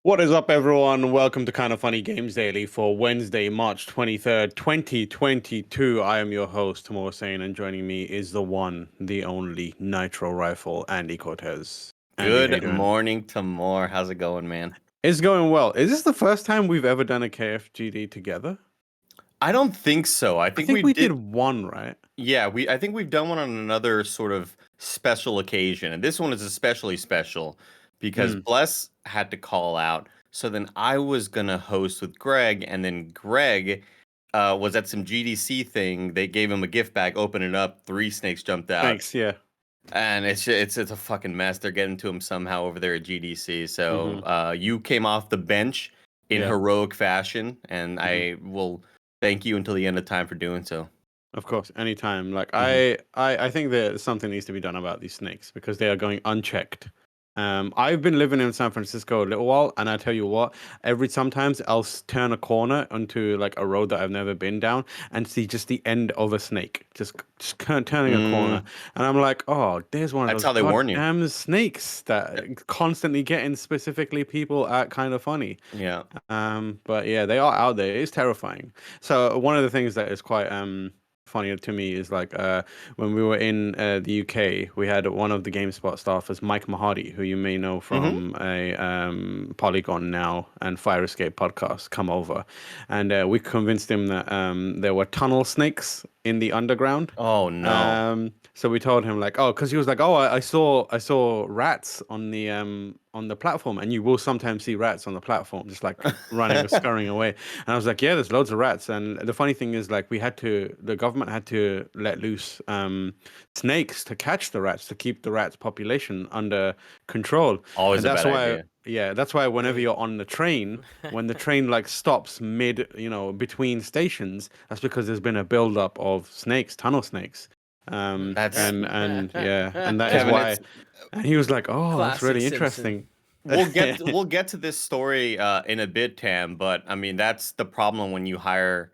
What is up, everyone? Welcome to Kind of Funny Games Daily for Wednesday, March 23rd, 2022. I am your host, Tamor Sane, and joining me is the one, the only Nitro Rifle, Andy Cortez. Andy, how you Good doing? morning, Tamor. How's it going, man? It's going well. Is this the first time we've ever done a KFGD together? I don't think so. I I think think we we did did. one, right? Yeah, I think we've done one on another sort of special occasion, and this one is especially special because Mm. Bless had to call out. So then I was gonna host with Greg, and then Greg was at some GDC thing. They gave him a gift bag, open it up, three snakes jumped out. Thanks, yeah. And it's a fucking mess. They're getting to him somehow over there at GDC. So Hmm. you came off the bench in Yeah. heroic fashion, and Hmm. I will thank you until the end of time for doing so. Of course, anytime. Like Hmm. I think that something needs to be done about these snakes because they are going unchecked. I've been living in San Francisco a little while, and I tell you what, sometimes I'll turn a corner onto like a road that I've never been down and see just the end of a snake, turning a corner, Mm, and I'm like, oh, there's one of that's those how they warn you. goddamn snakes Yep. that constantly getting specifically people at kind of funny. Yeah. But yeah, they are out there. It's terrifying. So one of the things that is quite funny to me is like when we were in the UK, we had one of the GameSpot staffers, Mike Mahadi, who you may know Hmm. from a Polygon Now and Fire Escape podcast, come over, and we convinced him that there were tunnel snakes in the underground. Oh no. So we told him like, oh, because he was like, oh, I saw rats on the platform, and you will sometimes see rats on the platform, just like running or scurrying away. And I was like, yeah, there's loads of rats. And the funny thing is, like, the government had to let loose snakes to catch the rats to keep the rats population under control. Always And a that's bad why. idea. Yeah, that's why whenever Wait. you're on the train, when the train like stops mid, between stations, that's because there's been a buildup of snakes, tunnel snakes. That's And yeah, and that is Kevin. why. It's And he was like, "Oh, that's Classic really Simpson. interesting." we'll get to this story in a bit, Tam. But I mean, that's the problem when you hire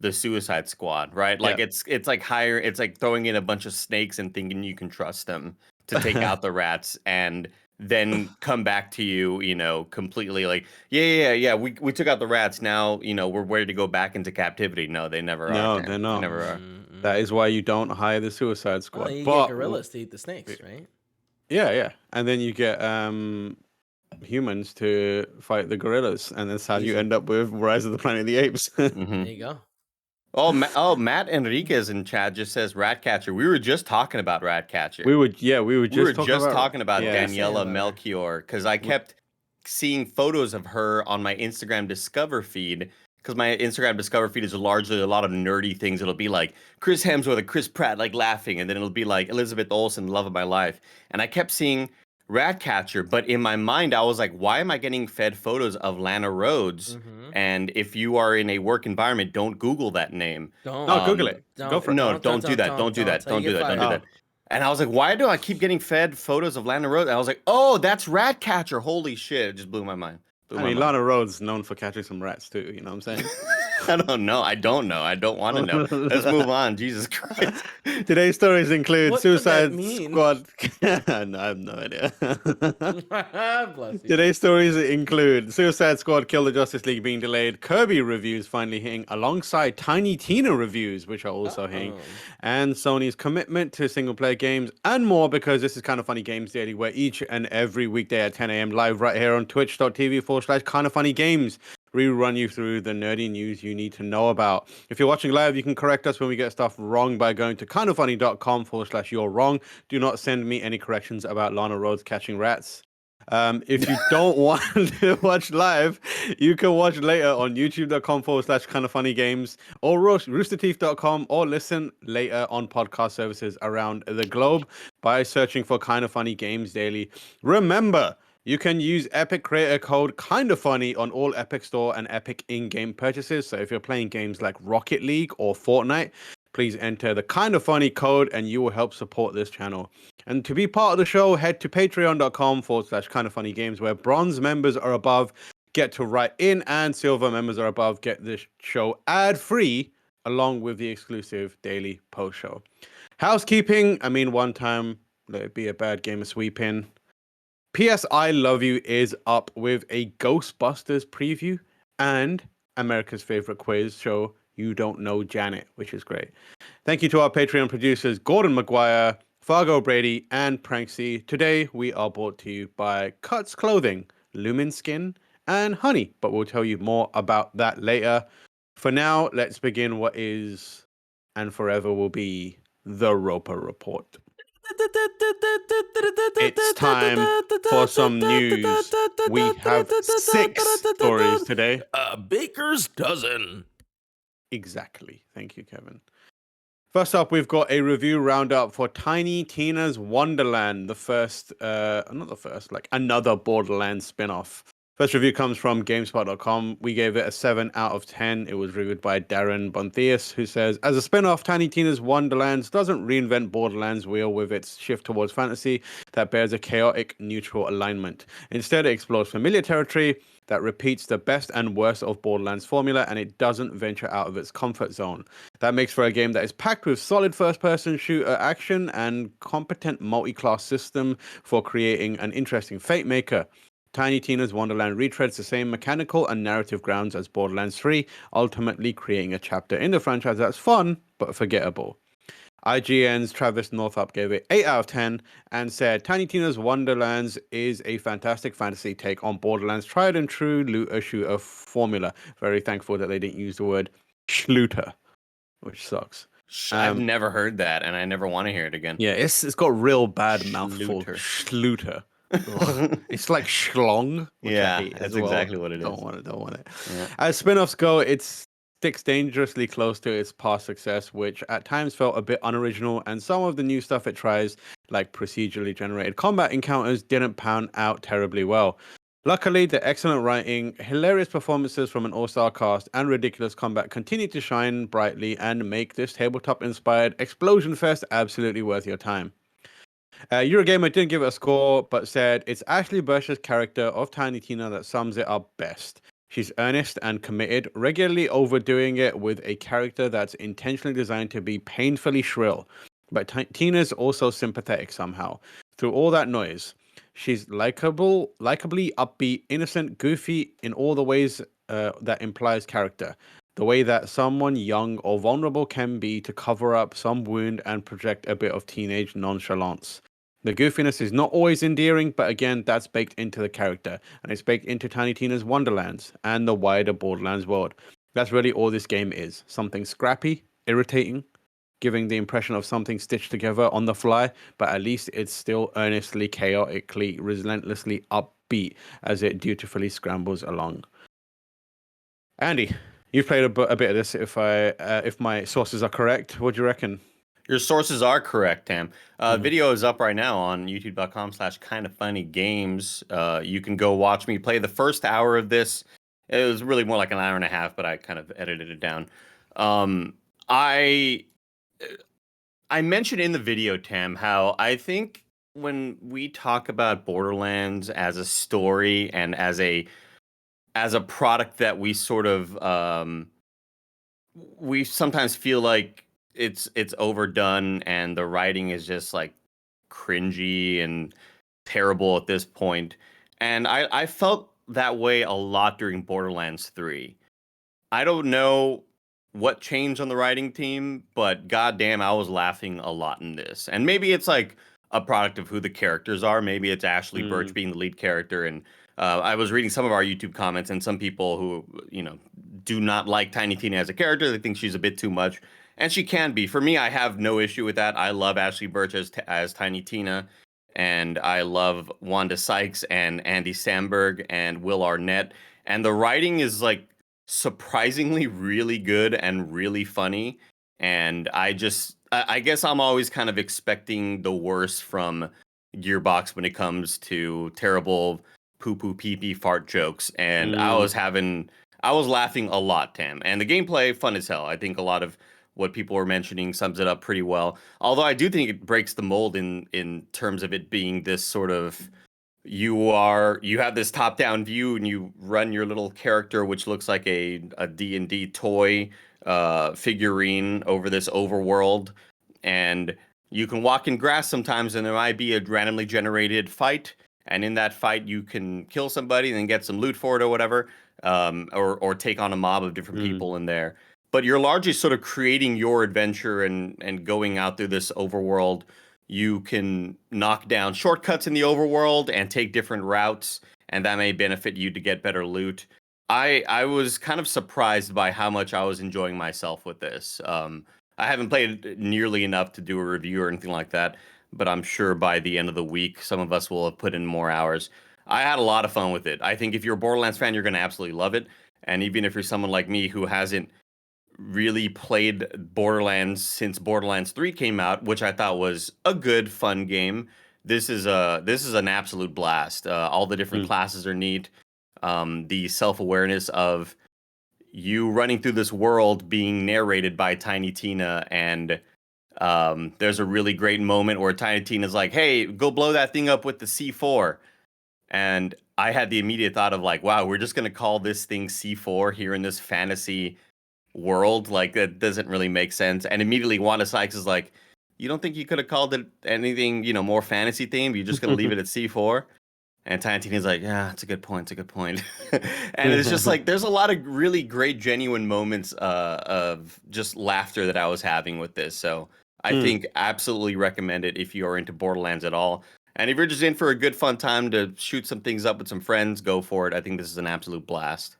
the Suicide Squad, right? Like Yeah. it's like throwing in a bunch of snakes and thinking you can trust them to take out the rats and then come back to you, completely like, yeah. We took out the rats. Now, we're ready to go back into captivity. No, they never are, No, they're Tam. They not. never are. That Mm-mm. is why you don't hire the Suicide Well, Squad. you get But gorillas to eat the snakes, right? yeah, yeah, and then you get humans to fight the gorillas, and that's how you Easy. end up with Rise of the Planet of the Apes. Hmm. There you go. Matt Enriquez in chat just says Ratcatcher. We were just talking about Ratcatcher. We were We were just talking just about talking about What were you yeah. saying Daniela about her? Melchior because I w- kept seeing photos of her on my Instagram Discover feed because my Instagram Discover feed is largely a lot of nerdy things. It'll be like Chris Hemsworth and Chris Pratt like laughing, and then it'll be like Elizabeth Olsen, love of my life. And I kept seeing Ratcatcher, but in my mind, I was like, why am I getting fed photos of Lana Rhodes? Mm-hmm. And if you are in a work environment, don't Google that name. No, Don't, Google it. Go for it. No, don't, don't, don't do don't, that. don't, Don't do don't. that. Till you Don't do get that. Don't do fired. Oh, that. And I was like, why do I keep getting fed photos of Lana Rhodes? And I was like, oh, that's Ratcatcher. Holy shit. It just blew my mind. Blew I my mean, mind. Lana Rhodes known for catching some rats too. You know what I'm saying? I don't know. I don't know. I don't want to know. Let's move on. Jesus Christ. Today's stories include What could that Suicide mean? Squad. No, I have no idea. Bless you. Today's stories include Suicide Squad Kill the Justice League being delayed, Kirby reviews finally hitting alongside Tiny Tina reviews, which are also hitting, Oh. and Sony's commitment to single player games and more, because this is Kind of Funny Games Daily, where each and every weekday at 10 a.m. live right here on twitch.tv/Kind of Funny Games. We run you through the nerdy news you need to know about. If you're watching live, you can correct us when we get stuff wrong by going to kindoffunny.com/you're wrong. Do not send me any corrections about Lana Rhodes catching rats. If you don't want to watch live, you can watch later on youtube.com/kind of funny games or roosterteeth.com, or listen later on podcast services around the globe by searching for Kind of Funny Games Daily. Remember, you can use Epic creator code KindaFunny on all Epic Store and Epic in-game purchases. So if you're playing games like Rocket League or Fortnite, please enter the KindaFunny code and you will help support this channel. And to be part of the show, head to patreon.com/kindoffunnygames, where bronze members are above get to write in and silver members are above get this show ad-free along with the exclusive daily post show. Housekeeping, I mean, one time, let it be a bad game of sweeping. PS I Love You is up with a Ghostbusters preview and America's favorite quiz show, You Don't Know Janet, which is great. Thank you to our Patreon producers, Gordon McGuire, Fargo Brady, and Pranksy. Today, we are brought to you by Cuts Clothing, Lumen Skin, and Honey, but we'll tell you more about that later. For now, let's begin what is and forever will be the Roper Report. It's time for some news. We have 6 stories today. A baker's dozen. Exactly. Thank you, Kevin. First up, we've got a review roundup for Tiny Tina's Wonderland, the first, not the first, like another Borderlands spin-off. First review comes from GameSpot.com. We gave it a 7 out of 10. It was reviewed by Darryn, Bonthuys, who says, as a spin-off, Tiny Tina's Wonderlands doesn't reinvent Borderlands' wheel with its shift towards fantasy that bears a chaotic, neutral alignment. Instead, it explores familiar territory that repeats the best and worst of Borderlands' formula, and it doesn't venture out of its comfort zone. That makes for a game that is packed with solid first-person shooter action and competent multi-class system for creating an interesting fate maker. Tiny Tina's Wonderland retreads the same mechanical and narrative grounds as Borderlands 3, ultimately creating a chapter in the franchise that's fun, but forgettable. IGN's Travis Northup gave it 8 out of 10 and said, Tiny Tina's Wonderlands is a fantastic fantasy take on Borderlands' tried and true looter-shooter formula. Very thankful that they didn't use the word schluter, which sucks. I've never heard that, and I never want to hear it again. Yeah, it's got real bad mouthful. Schluter. It's like schlong. Yeah, that's exactly what it is. Don't want it. Yeah. As spin-offs go, it sticks dangerously close to its past success, which at times felt a bit unoriginal, and some of the new stuff it tries, like procedurally generated combat encounters, didn't pan out terribly well. Luckily, the excellent writing, hilarious performances from an all-star cast, and ridiculous combat continue to shine brightly and make this tabletop-inspired explosion fest absolutely worth your time. Eurogamer didn't give it a score, but said it's Ashley Burch's character of Tiny Tina that sums it up best. She's earnest and committed, regularly overdoing it with a character that's intentionally designed to be painfully shrill. But Tina's also sympathetic somehow. Through all that noise, she's likably upbeat, innocent, goofy in all the ways that implies character. The way that someone young or vulnerable can be to cover up some wound and project a bit of teenage nonchalance. The goofiness is not always endearing, but again, that's baked into the character, and it's baked into Tiny Tina's Wonderlands and the wider Borderlands world. That's really all this game is. Something scrappy, irritating, giving the impression of something stitched together on the fly, but at least it's still earnestly, chaotically, relentlessly upbeat as it dutifully scrambles along. Andy, you've played a bit of this. If my sources are correct, what do you reckon? Your sources are correct, Tam. Video is up right now on youtube.com/KindaFunnyGames. You can go watch me play the first hour of this. It was really more like an hour and a half, but I kind of edited it down. I mentioned in the video, Tam, how I think when we talk about Borderlands as a story and as a product that we sort of we sometimes feel like it's overdone and the writing is just like cringy and terrible at this point. And I felt that way a lot during Borderlands 3. I don't know what changed on the writing team, but goddamn, I was laughing a lot in this. And maybe it's like a product of who the characters are. Maybe it's Ashley Burch being the lead character. And I was reading some of our YouTube comments, and some people who, do not like Tiny Tina as a character. They think she's a bit too much. And she can be. For me, I have no issue with that. I love Ashley Burch as Tiny Tina. And I love Wanda Sykes and Andy Samberg and Will Arnett. And the writing is like surprisingly really good and really funny. And I guess I'm always kind of expecting the worst from Gearbox when it comes to terrible poo-poo pee-pee fart jokes. And I was laughing a lot, Tam. And the gameplay, fun as hell. I think a lot of what people were mentioning sums it up pretty well. Although I do think it breaks the mold in terms of it being this sort of, you have this top-down view and you run your little character, which looks like a D&D toy figurine over this overworld. And you can walk in grass sometimes and there might be a randomly generated fight. and in that fight you can kill somebody and then get some loot for it or whatever, or take on a mob of different people in there. But you're largely sort of creating your adventure and going out through this overworld. You can knock down shortcuts in the overworld and take different routes, and that may benefit you to get better loot. I was kind of surprised by how much I was enjoying myself with this. I haven't played it nearly enough to do a review or anything like that, but I'm sure by the end of the week, some of us will have put in more hours. I had a lot of fun with it. I think if you're a Borderlands fan, you're going to absolutely love it. And even if you're someone like me who hasn't really played Borderlands since Borderlands 3 came out, which I thought was a good, fun game, this is an absolute blast. All the different classes are neat. The self-awareness of you running through this world being narrated by Tiny Tina, and there's a really great moment where Tiny Tina's like, hey, go blow that thing up with the C4. And I had the immediate thought of like, wow, we're just going to call this thing C4 here in this fantasy world. Like, that doesn't really make sense. And immediately Wanda Sykes is like, you don't think you could have called it anything, more fantasy themed? You're just going to leave it at C4? And Tiny Tina's like, yeah, it's a good point. It's a good point. And it's just like, there's a lot of really great, genuine moments of just laughter that I was having with this. So I think absolutely recommend it if you're into Borderlands at all. And if you're just in for a good, fun time to shoot some things up with some friends, go for it. I think this is an absolute blast.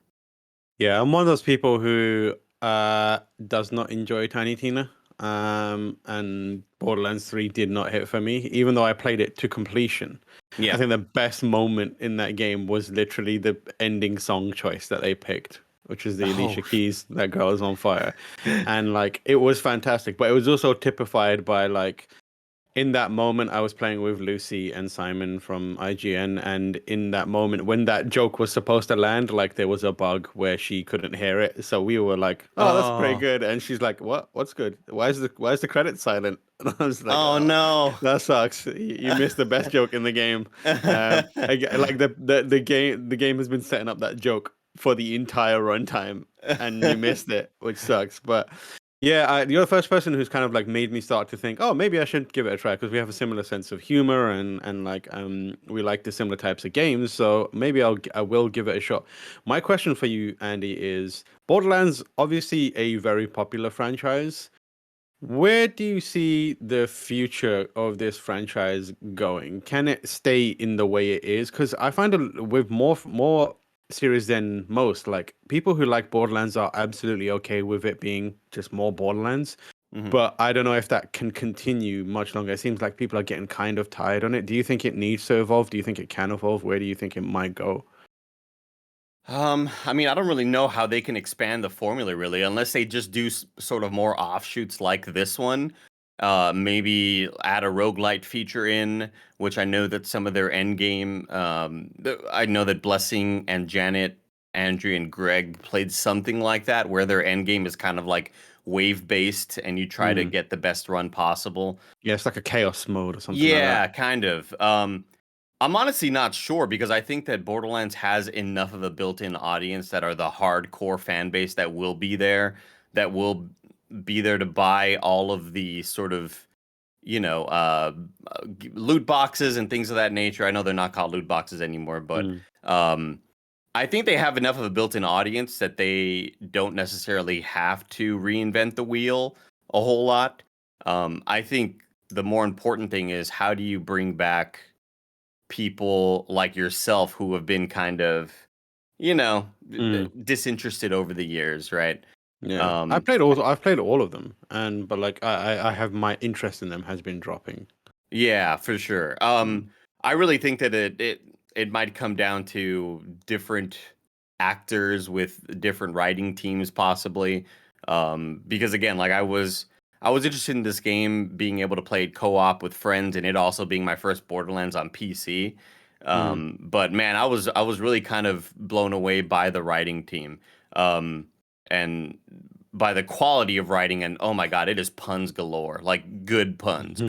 Yeah, I'm one of those people who does not enjoy Tiny Tina. And Borderlands 3 did not hit for me, even though I played it to completion. Yeah. I think the best moment in that game was literally the ending song choice that they picked, which is the Alicia Keys, That Girl Is on Fire. And like, it was fantastic, but it was also typified by like, in that moment, I was playing with Lucy and Simon from IGN, and in that moment, when that joke was supposed to land, like there was a bug where she couldn't hear it. So we were like, "Oh, that's pretty good," and she's like, "What? What's good? Why is the credit silent?" And I was like, "Oh no, that sucks. You missed the best joke in the game." Like the game has been setting up that joke for the entire runtime, and you missed it, which sucks. But yeah, you're the first person who's kind of like made me start to think, oh, maybe I should give it a try, because we have a similar sense of humor and like we like the similar types of games. So maybe I will give it a shot. My question for you, Andy, is Borderlands obviously a very popular franchise. Where do you see the future of this franchise going? Can it stay in the way it is? Because I find with more series than most, like people who like Borderlands are absolutely okay with it being just more Borderlands. But I don't know if that can continue much longer. It seems like people are getting kind of tired on it. Do you think it needs to evolve? Do you think it can evolve? Where do you think it might go? I mean, I don't really know how they can expand the formula really, unless they just do sort of more offshoots like this one. Maybe add a roguelite feature in, which I know that some of their end game, I know that Blessing and Janet, Andrew and Greg played something like that, where their end game is kind of like wave based and you try to get the best run possible. Yeah, it's like a chaos mode or something like Yeah, that. kind of. I'm honestly not sure, because I think that Borderlands has enough of a built-in audience that are the hardcore fan base that will be there, to buy all of the sort of, loot boxes and things of that nature. I know they're not called loot boxes anymore, but I think they have enough of a built-in audience that they don't necessarily have to reinvent the wheel a whole lot. I think the more important thing is, how do you bring back people like yourself who have been kind of, disinterested over the years, right? Yeah, I've played all of them, but like I have, my interest in them has been dropping. Yeah, for sure. I really think that it might come down to different actors with different writing teams, possibly. Because again, like I was interested in this game being able to play it co-op with friends, and it also being my first Borderlands on PC. But man, I was really kind of blown away by the writing team. And by the quality of writing, and oh my god, it is puns galore, like good puns,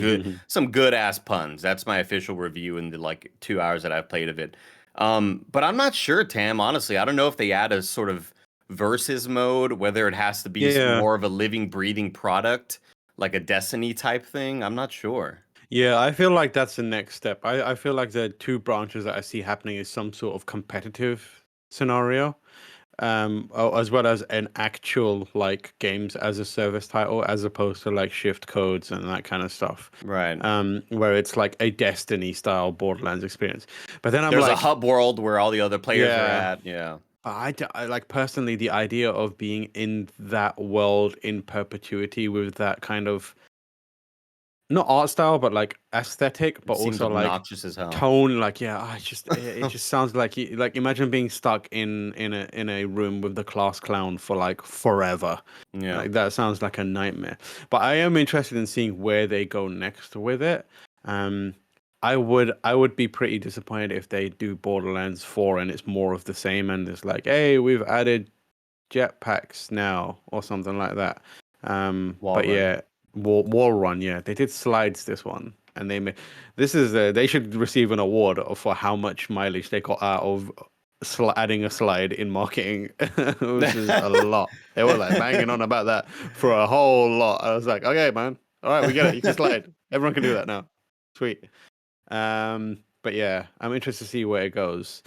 some good ass puns. That's my official review in the like 2 hours that I've played of it. But I'm not sure, Tam, honestly. I don't know if they add a sort of versus mode, whether it has to be Yeah. more of a living, breathing product, like a Destiny type thing. I'm not sure. Yeah, I feel like that's the next step. I feel like the two branches that I see happening is some sort of competitive scenario, as well as an actual like games as a service title, as opposed to like shift codes and that kind of stuff. Right. Where it's like a Destiny style Borderlands experience. But then I'm There's a like, hub world where all the other players are yeah, at. Yeah. I like personally the idea of being in that world in perpetuity with that kind of not art style, but like aesthetic, but It seems also like obnoxious as hell. tone. Like, yeah, it just sounds like like imagine being stuck in a room with the class clown for like forever. Yeah. Like that sounds like a nightmare. But I am interested in seeing where they go next with it. Um, I would be pretty disappointed if they do Borderlands 4 and it's more of the same and it's like, hey, we've added jetpacks now or something like that. Wall But run. yeah, wall run. Yeah, they did slides this one, and this is they should receive an award for how much mileage they got out of adding a slide in marketing, which is a lot. They were like banging on about that for a whole lot. I was like, okay, man, all right, we get it. You can slide. Everyone can do that now. Sweet. But yeah, I'm interested to see where it goes.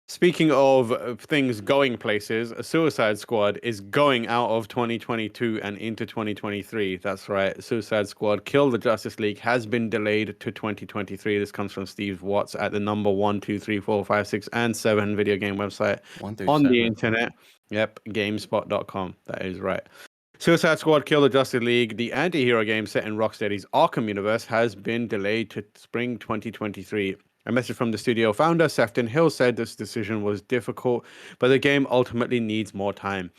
Speaking of things going places, a Suicide Squad is going out of 2022 and into 2023. That's right. Suicide Squad Kill the Justice League has been delayed to 2023. This comes from Steve Watts at the number 1, 2, 3, 4, 5, 6, and 7 video game website 1 through on the 7. internet. Yep, GameSpot.com. That is right. Suicide Squad Kill the Justice League, the anti-hero game set in Rocksteady's Arkham universe, has been delayed to spring 2023. A message from the studio founder, Sefton Hill, said this decision was difficult, but the game ultimately needs more time.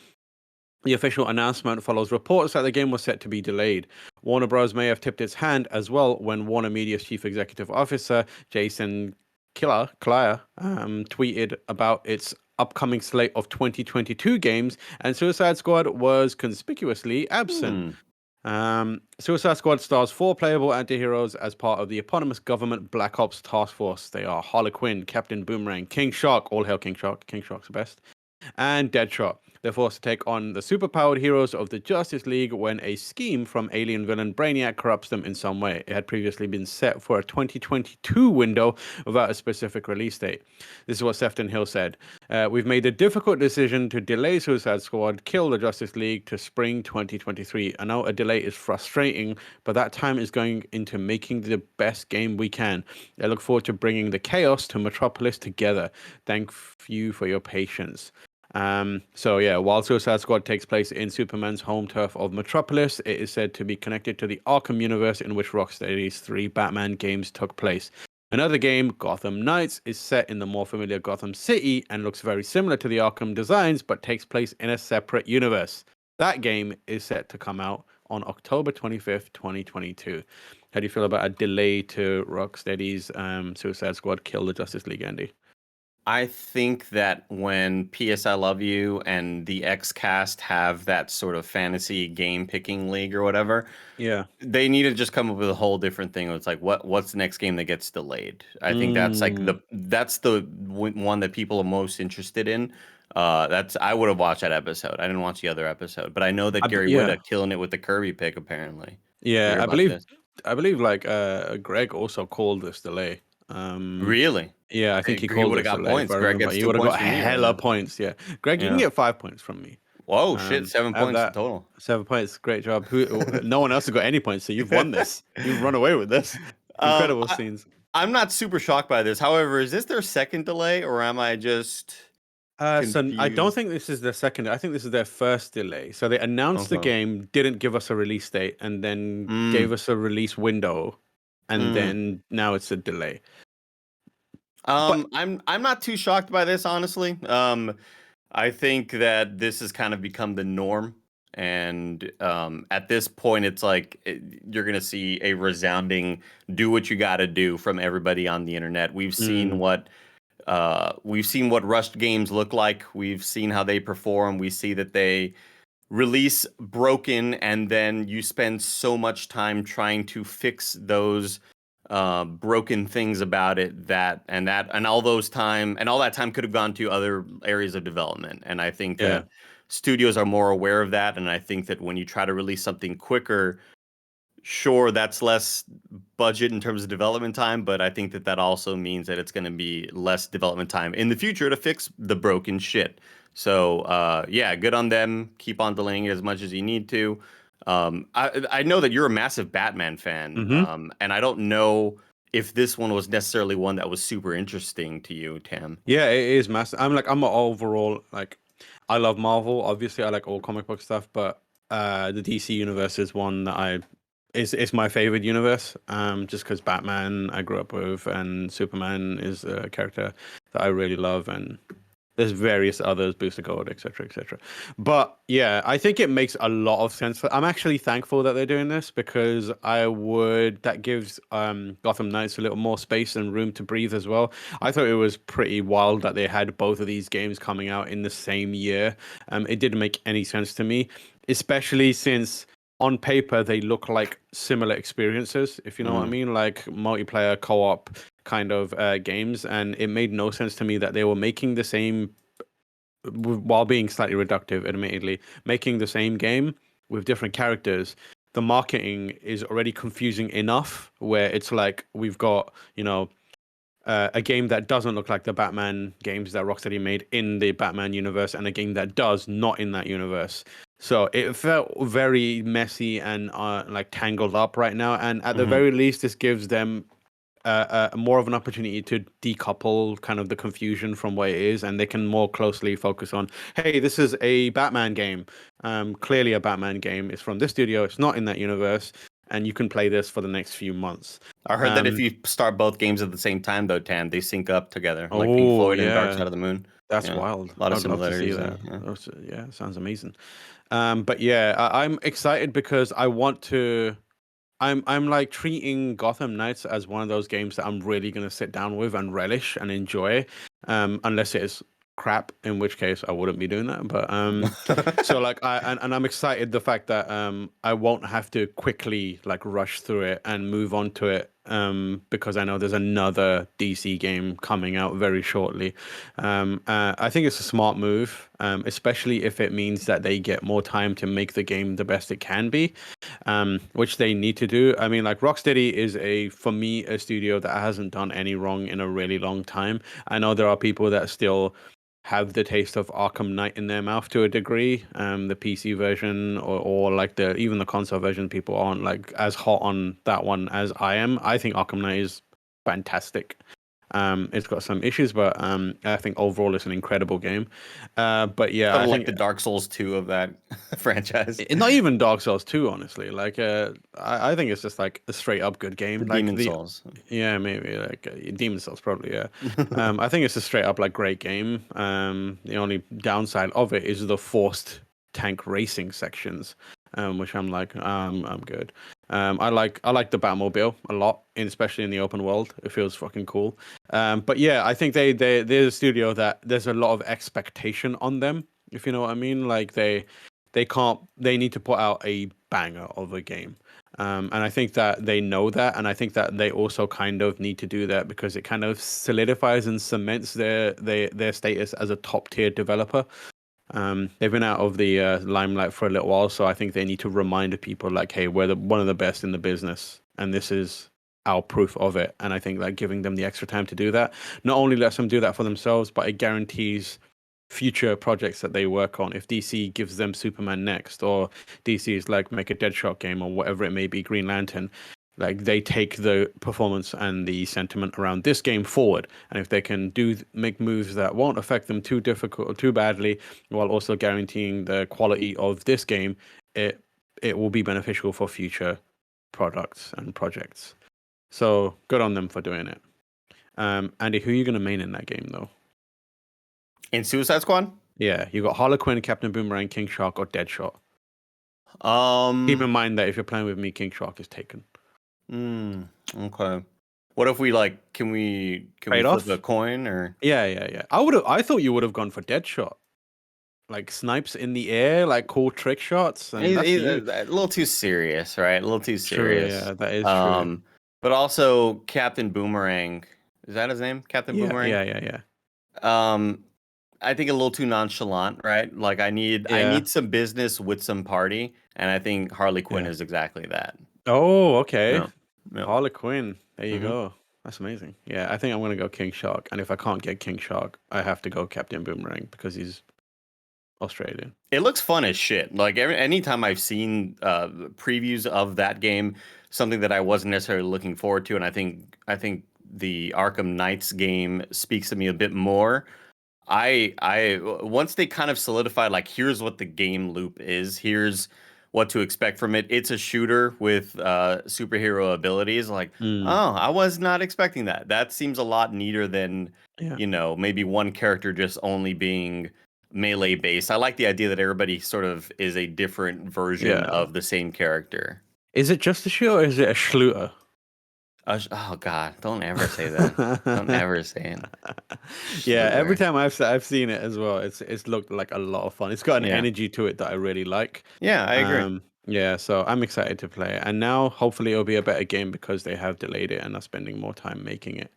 The official announcement follows reports that the game was set to be delayed. Warner Bros. May have tipped its hand as well when Warner Media's chief executive officer, Jason Kilar, tweeted about its upcoming slate of 2022 games, and Suicide Squad was conspicuously absent. Suicide Squad stars 4 playable anti-heroes as part of the eponymous government Black Ops task force. They are Harley Quinn, Captain Boomerang, King Shark, all hail King Shark, King Shark's the best, and Deadshot. They're forced to take on the superpowered heroes of the Justice League when a scheme from alien villain Brainiac corrupts them in some way. It had previously been set for a 2022 window without a specific release date. This is what Sefton Hill said. We've made the difficult decision to delay Suicide Squad Kill the Justice League to spring 2023. I know a delay is frustrating, but that time is going into making the best game we can. I look forward to bringing the chaos to Metropolis together. Thank you for your patience. So yeah, while Suicide Squad takes place in Superman's home turf of Metropolis, it is said to be connected to the Arkham universe in which Rocksteady's 3 Batman games took place. Another game, Gotham Knights, is set in the more familiar Gotham City and looks very similar to the Arkham designs, but takes place in a separate universe. That game is set to come out on October 25th, 2022. How do you feel about a delay to Rocksteady's Suicide Squad Kill the Justice League, Andy? I think that when PS I Love You and the X Cast have that sort of fantasy game picking league or whatever, Yeah. they need to just come up with a whole different thing. It's like what's the next game that gets delayed? I think that's like that's the one that people are most interested in. That's I would have watched that episode. I didn't watch the other episode, but I know that Gary Yeah. Whitta killing it with the Kirby pick apparently. Did you Yeah, hear I about believe this? I believe like Greg also called this delay. Really? Yeah, I think he He called would have this got delay if points. I Greg remember. gets He 2 would have points got from me right hella now. points. Yeah. Greg, you can Yeah. get 5 points from me. Whoa, shit! 7 Have points in that. total. 7 points. Great job. No one else has got any points, so you've won this. You've run away with this. Incredible I, scenes. I'm not super shocked by this. However, is this their second delay, or am I just So I don't confused? think this is their second. I think this is their first delay. So they announced the Okay. game, didn't give us a release date, and then gave Mm, us a release window, and mm. then now it's a delay. But I'm not too shocked by this, honestly. I think that this has kind of become the norm, and at this point, it's like you're gonna see a resounding "do what you got to do" from everybody on the internet. We've seen what rushed games look like. We've seen how they perform. We see that they release broken, and then you spend so much time trying to fix those broken things about it and all that time could have gone to other areas of development. And I think yeah. that studios are more aware of that. And I think that when you try to release something quicker, sure, that's less budget in terms of development time, but I think that also means that it's going to be less development time in the future to fix the broken shit. So yeah, good on them. Keep on delaying it as much as you need to. I know that you're a massive Batman fan, Mm-hmm. and I don't know if this one was necessarily one that was super interesting to you, Tam. Yeah, it is massive. I'm an overall like, I love Marvel. Obviously, I like all comic book stuff, but the DC universe is one that it's my favorite universe. Just because Batman I grew up with, and Superman is a character that I really love, and there's various others, Booster Gold, etc., etc. But yeah, I think it makes a lot of sense. I'm actually thankful that they're doing this because that gives Gotham Knights a little more space and room to breathe as well. I thought it was pretty wild that they had both of these games coming out in the same year. It didn't make any sense to me, especially since on paper they look like similar experiences, if you know what I mean, like multiplayer co-op kind of games, and it made no sense to me that they were making the same, while being slightly reductive, admittedly, making the same game with different characters. The marketing is already confusing enough where it's like we've got, a game that doesn't look like the Batman games that Rocksteady made in the Batman universe, and a game that does not in that universe. So it felt very messy and like tangled up right now. And at the very least, this gives them more of an opportunity to decouple kind of the confusion from what it is, and they can more closely focus on, hey, this is a Batman game. Clearly a Batman game. It's from this studio. It's not in that universe, and you can play this for the next few months. I heard that if you start both games at the same time, though, Tam, they sync up together, like Pink Oh Floyd and Dark yeah, Side of the Moon. that's Yeah, wild. a lot of I'd love to see similarities that. there. Yeah. Yeah, sounds amazing. But yeah, I'm excited because I want to. I'm like treating Gotham Knights as one of those games that I'm really gonna sit down with and relish and enjoy. Unless it is crap, in which case I wouldn't be doing that. But so like and I'm excited the fact that I won't have to quickly like rush through it and move on to it because I know there's another DC game coming out very shortly. I think it's a smart move, especially if it means that they get more time to make the game the best it can be, which they need to do. I mean, like Rocksteady is for me, a studio that hasn't done any wrong in a really long time. I know there are people that still have the taste of Arkham Knight in their mouth to a degree. The PC version or like even the console version, people aren't like as hot on that one as I am. I think Arkham Knight is fantastic. It's got some issues, but I think overall it's an incredible game. But yeah, Sort I of like think the Dark Souls 2 of that franchise. not even Dark Souls 2, honestly. Like, I think it's just like a straight up good game. The Like Demon Souls. yeah, maybe like Demon Souls, probably. Yeah. I think it's a straight up like great game. The only downside of it is the forced tank racing sections, which I'm like, I'm good. I like the Batmobile a lot, especially in the open world. It feels fucking cool. But yeah, I think they're a studio that there's a lot of expectation on them, if you know what I mean. Like they need to put out a banger of a game. And I think that they know that, and I think that they also kind of need to do that because it kind of solidifies and cements their status as a top tier developer. They've been out of the limelight for a little while, so I think they need to remind people like, hey, we're one of the best in the business, and this is our proof of it. And I think that giving them the extra time to do that not only lets them do that for themselves, but it guarantees future projects that they work on. If DC gives them Superman next, or DC is like make a Deadshot game or whatever it may be, Green Lantern, like they take the performance and the sentiment around this game forward. And if they can make moves that won't affect them too difficult or too badly, while also guaranteeing the quality of this game, it will be beneficial for future products and projects. So good on them for doing it. Andy, who are you going to main in that game though? In Suicide Squad? Yeah, you got Harlequin, Captain Boomerang, King Shark, or Deadshot. Keep in mind that if you're playing with me, King Shark is taken. Okay. What if we can we Trade flip off? a coin or? Yeah. I thought you would have gone for Deadshot. Like snipes in the air, like cool trick shots. And He's that's a you. little too serious, right? A little too True, serious. yeah, that is true. But also Captain Boomerang. Is that his name? Captain Boomerang? Yeah. I think a little too nonchalant, right? Like I need some business with some party, and I think Harley Quinn Yeah. is exactly that. Oh, okay. No. Yep. Harlequin. There you Mhm. go. That's amazing. Yeah, I think I'm gonna go King Shark, and if I can't get King Shark, I have to go Captain Boomerang because he's Australian. It looks fun as shit. Like anytime I've seen previews of that game, something that I wasn't necessarily looking forward to, and I think the Arkham Knights game speaks to me a bit more. I once they kind of solidified like here's what the game loop is, here's what to expect from it. It's a shooter with superhero abilities. Like, Mm, oh, I was not expecting that. That seems a lot neater than yeah. maybe one character just only being melee based. I like the idea that everybody sort of is a different version Yeah. of the same character. Is it just a shooter or is it a schluter? Oh God, don't ever say that. Don't ever say it. Yeah, every Schluter. time I've seen it as well, it's looked like a lot of fun. It's got an Yeah. energy to it that I really like. Yeah, I agree. Yeah, so I'm excited to play it. And now hopefully it'll be a better game because they have delayed it and are spending more time making it.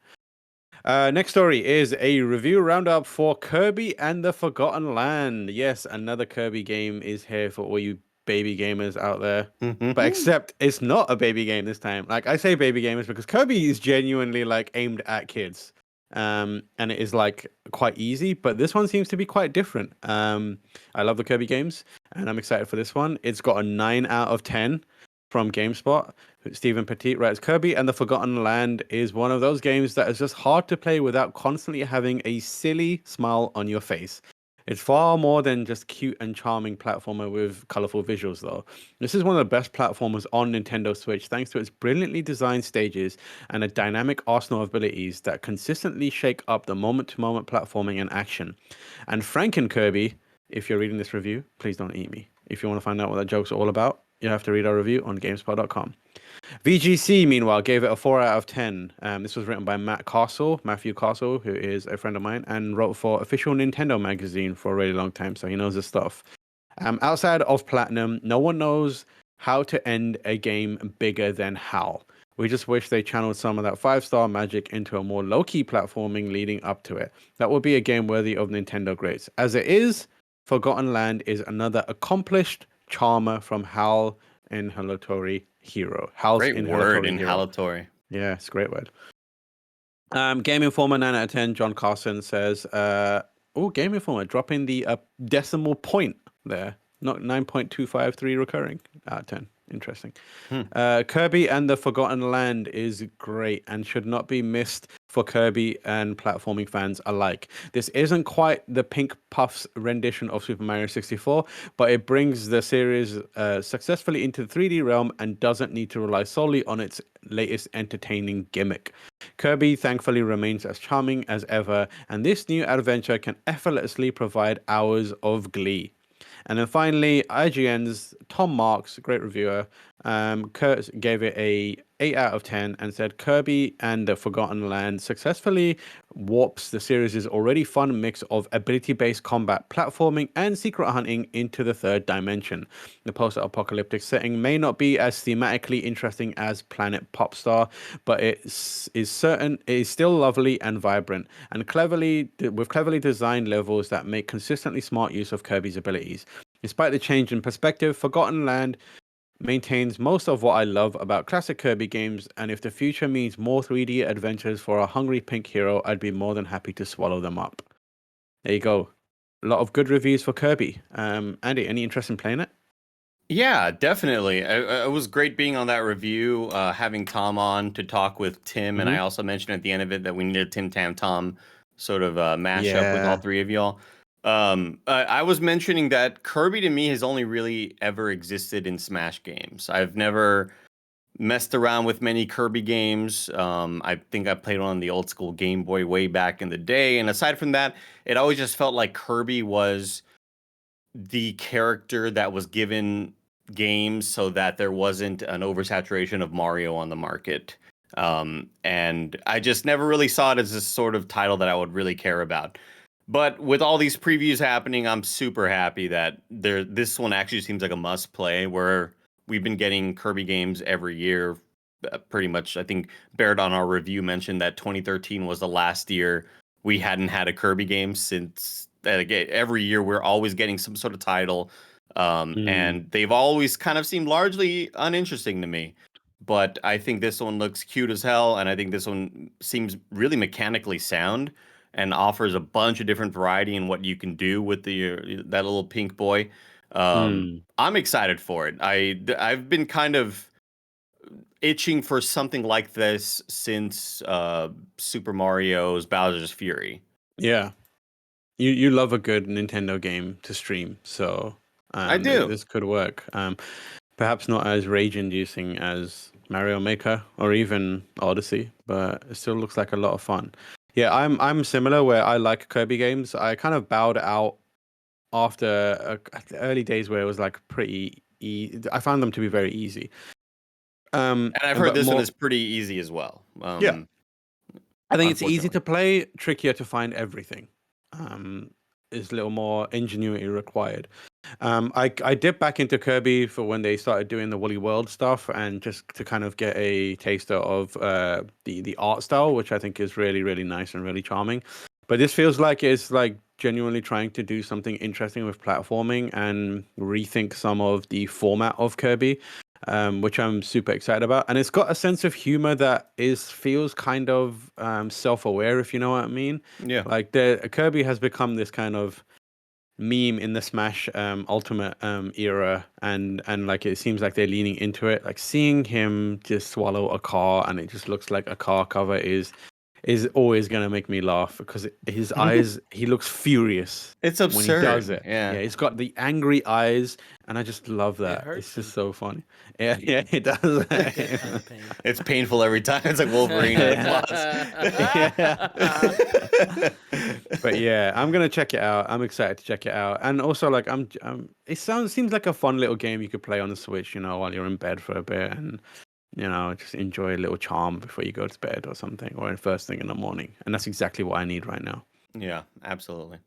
Next story is a review roundup for Kirby and the Forgotten Land. Yes, another Kirby game is here for all you baby gamers out there. But except it's not a baby game this time. Like I say baby gamers because Kirby is genuinely like aimed at kids. And it is like quite easy, but this one seems to be quite different. I love the Kirby games and I'm excited for this one. It's got a 9 out of 10 from GameSpot. Stephen Petit writes, Kirby and the Forgotten Land is one of those games that is just hard to play without constantly having a silly smile on your face. It's far more than just cute and charming platformer with colorful visuals, though. This is one of the best platformers on Nintendo Switch thanks to its brilliantly designed stages and a dynamic arsenal of abilities that consistently shake up the moment-to-moment platforming and action. And Franken Kirby, if you're reading this review, please don't eat me. If you want to find out what that joke's all about, you have to read our review on GameSpot.com. VGC, meanwhile, gave it a 4 out of 10. This was written by Matthew Castle, who is a friend of mine, and wrote for Official Nintendo Magazine for a really long time, so he knows his stuff. Outside of Platinum, no one knows how to end a game bigger than HAL. We just wish they channeled some of that 5-star magic into a more low-key platforming leading up to it. That would be a game worthy of Nintendo greats. As it is, Forgotten Land is another accomplished charmer from HAL Inhalatory Hero. HAL's Great word, Inhalatory Hero. inhalatory. Yeah, it's a great word. Game Informer 9 out of 10. John Carson says, Game Informer dropping the decimal point there. Not 9.253 recurring out of 10. Interesting. Kirby and the Forgotten Land is great and should not be missed for Kirby and platforming fans alike. This isn't quite the Pink Puffs rendition of Super Mario 64, but it brings the series successfully into the 3D realm and doesn't need to rely solely on its latest entertaining gimmick. Kirby thankfully remains as charming as ever, and this new adventure can effortlessly provide hours of glee. And then finally, IGN's Tom Marks, great reviewer, Kurt gave it a 8 out of 10 and said Kirby and the Forgotten Land successfully warps the series' already fun mix of ability-based combat, platforming, and secret hunting into the third dimension. The post-apocalyptic setting may not be as thematically interesting as Planet Popstar, but it is still lovely and vibrant, and with cleverly designed levels that make consistently smart use of Kirby's abilities. Despite the change in perspective, Forgotten Land maintains most of what I love about classic Kirby games, and if the future means more 3D adventures for a hungry pink hero, I'd be more than happy to swallow them up. There you go. A lot of good reviews for Kirby. Andy, any interest in playing it? Yeah, definitely. It was great being on that review, having Tom on to talk with Tim, and I also mentioned at the end of it that we needed Tim Tam Tom sort of mash up with all three of y'all. I was mentioning that Kirby to me has only really ever existed in Smash games. I've never messed around with many Kirby games. I think I played one on the old school Game Boy way back in the day, and aside from that, it always just felt like Kirby was the character that was given games so that there wasn't an oversaturation of Mario on the market. And I just never really saw it as a sort of title that I would really care about. But with all these previews happening, I'm super happy that this one actually seems like a must play, where we've been getting Kirby games every year. Pretty much, I think Baird on our review mentioned that 2013 was the last year we hadn't had a Kirby game since every year we're always getting some sort of title. And they've always kind of seemed largely uninteresting to me. but I think this one looks cute as hell, and I think this one seems really mechanically sound and offers a bunch of different variety in what you can do with that little pink boy. Hmm. I'm excited for it. I've been kind of itching for something like this since Super Mario's Bowser's Fury. Yeah. You love a good Nintendo game to stream, so I do. this could work. Perhaps not as rage-inducing as Mario Maker or even Odyssey, but it still looks like a lot of fun. Yeah, I'm similar where I like Kirby games. I kind of bowed out after the early days where it was like pretty. I found them to be very easy. And I've heard but this one more- is pretty easy as well. Yeah. I think it's easy unfortunately. to play, trickier to find everything. Is a little more ingenuity required. I dipped back into Kirby for when they started doing the Woolly World stuff, and just to kind of get a taster of the art style, which I think is really really nice and really charming. But this feels like it's like genuinely trying to do something interesting with platforming and rethink some of the format of Kirby, which I'm super excited about. And it's got a sense of humor that feels kind of self-aware, if you know what I mean. Yeah. Like the Kirby has become this kind of meme in the Smash Ultimate era, and like it seems like they're leaning into it. Like seeing him just swallow a car and it just looks like a car cover is always gonna make me laugh because his eyes, he looks furious. It's When he absurd. does it. Yeah. He's got the angry eyes, and I just love that. hurts It's just him. so funny. Yeah, it does. It's painful every time. It's like Wolverine. Yeah. But yeah, I'm gonna check it out. I'm excited to check it out, and also like it seems like a fun little game you could play on the Switch, while you're in bed for a bit, and just enjoy a little charm before you go to bed or something, or first thing in the morning. And that's exactly what I need right now. Yeah, absolutely.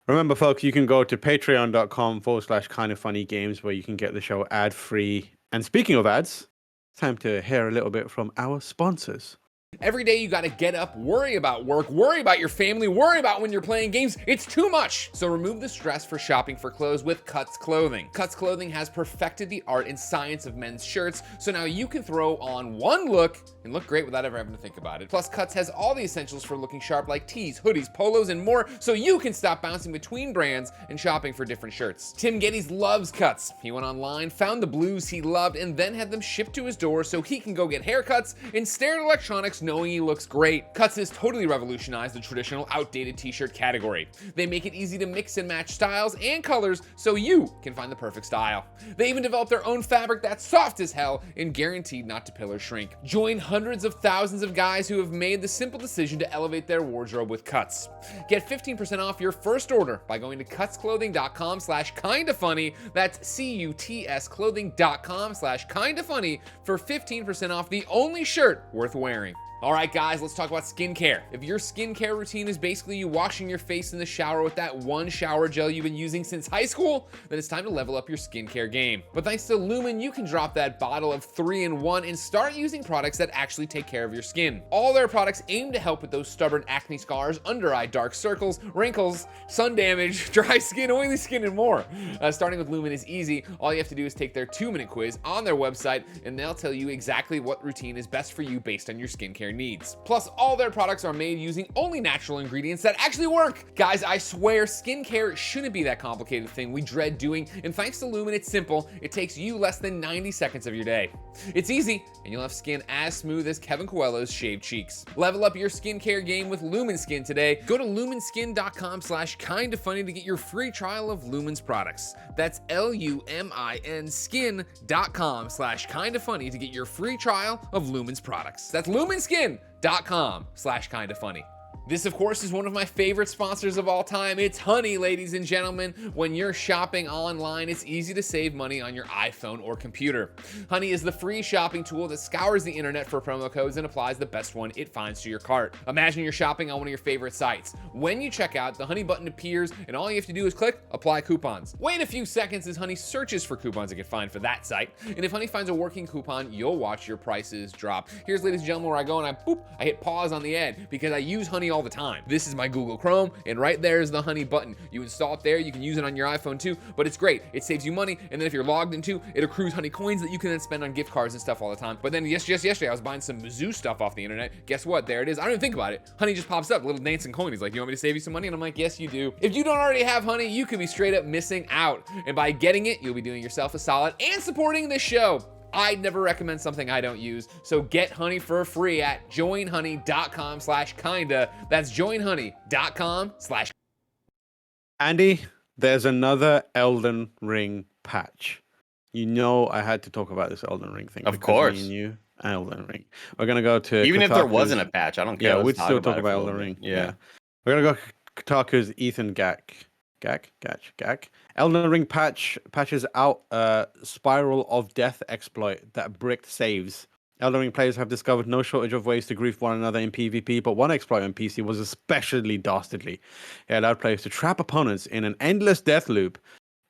Remember, folks, you can go to patreon.com/kindoffunnygames where you can get the show ad free. And speaking of ads, it's time to hear a little bit from our sponsors. Every day you gotta get up, worry about work, worry about your family, worry about when you're playing games. It's too much. So remove the stress for shopping for clothes with Cuts Clothing. Cuts Clothing has perfected the art and science of men's shirts, so now you can throw on one look and look great without ever having to think about it. Plus, Cuts has all the essentials for looking sharp like tees, hoodies, polos, and more, so you can stop bouncing between brands and shopping for different shirts. Tim Geddes loves Cuts. He went online, found the blues he loved, and then had them shipped to his door so he can go get haircuts and stare at electronics knowing he looks great. Cuts has totally revolutionized the traditional outdated t-shirt category. They make it easy to mix and match styles and colors so you can find the perfect style. They even developed their own fabric that's soft as hell and guaranteed not to pill or shrink. Join hundreds of thousands of guys who have made the simple decision to elevate their wardrobe with Cuts. Get 15% off your first order by going to cutsclothing.com/kindafunny. That's CUTS clothing.com/kindafunny for 15% off the only shirt worth wearing. All right, guys, let's talk about skincare. If your skincare routine is basically you washing your face in the shower with that one shower gel you've been using since high school, then it's time to level up your skincare game. But thanks to Lumen, you can drop that bottle of 3-in-1 and start using products that actually take care of your skin. All their products aim to help with those stubborn acne scars, under-eye dark circles, wrinkles, sun damage, dry skin, oily skin, and more. Starting with Lumen is easy. All you have to do is take their 2-minute quiz on their website, and they'll tell you exactly what routine is best for you based on your skincare needs. Plus, all their products are made using only natural ingredients that actually work. Guys, I swear, skincare shouldn't be that complicated thing we dread doing, and thanks to Lumen, it's simple. It takes you less than 90 seconds of your day. It's easy, and you'll have skin as smooth as Kevin Coelho's shaved cheeks. Level up your skincare game with Lumen Skin today. Go to lumenskin.com/kindafunny to get your free trial of Lumen's products. That's LUMIN skin.com/kindafunny to get your free trial of Lumen's products. That's lumenskin.com/kindafunny. This, of course, is one of my favorite sponsors of all time. It's Honey, ladies and gentlemen. When you're shopping online, it's easy to save money on your iPhone or computer. Honey is the free shopping tool that scours the internet for promo codes and applies the best one it finds to your cart. Imagine you're shopping on one of your favorite sites. When you check out, the Honey button appears, and all you have to do is click Apply Coupons. Wait a few seconds as Honey searches for coupons it can find for that site, and if Honey finds a working coupon, you'll watch your prices drop. Here's, ladies and gentlemen, where I go and I hit pause on the ad because I use Honey all the time. This is my Google Chrome, and right there is the Honey button. You install it there, you can use it on your iPhone too, but it's great. It saves you money, and then if you're logged into, it accrues Honey coins that you can then spend on gift cards and stuff all the time. But then just yesterday, I was buying some Mizzou stuff off the internet. Guess what? There it is. I don't even think about it. Honey just pops up, little dancing coin. He's like, you want me to save you some money? And I'm like, yes, you do. If you don't already have Honey, you could be straight up missing out. And by getting it, you'll be doing yourself a solid and supporting the show. I'd never recommend something I don't use, so get Honey for free at joinhoney.com/kinda. That's joinhoney.com/. Andy, there's another Elden Ring patch. You know I had to talk about this Elden Ring thing. Of because course. Me and you, Elden Ring. We're gonna go to Even if there Kotaku's- wasn't a patch, I don't care. Yeah, Let's we'd still talk it about for a Elden little Ring. bit. Yeah. We're gonna go Kotaku's Ethan Gach. Elden Ring patches out Spiral of Death exploit that bricked saves. Elden Ring players have discovered no shortage of ways to grief one another in PvP, but one exploit on PC was especially dastardly. It allowed players to trap opponents in an endless death loop.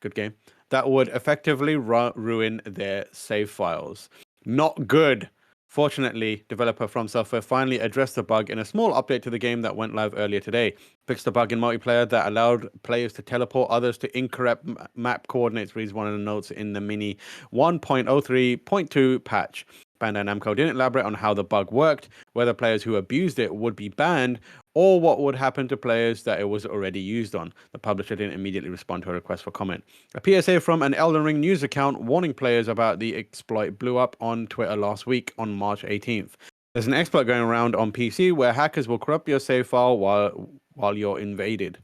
Good game. That would effectively ruin their save files. Not good. Fortunately, developer From Software finally addressed the bug in a small update to the game that went live earlier today. Fixed the bug in multiplayer that allowed players to teleport others to incorrect map coordinates, reads one of the notes in the mini 1.03.2 patch. Bandai Namco didn't elaborate on how the bug worked, whether players who abused it would be banned, or what would happen to players that it was already used on. The publisher didn't immediately respond to a request for comment. A PSA from an Elden Ring news account warning players about the exploit blew up on Twitter last week on March 18th. There's an exploit going around on PC where hackers will corrupt your save file while you're invaded.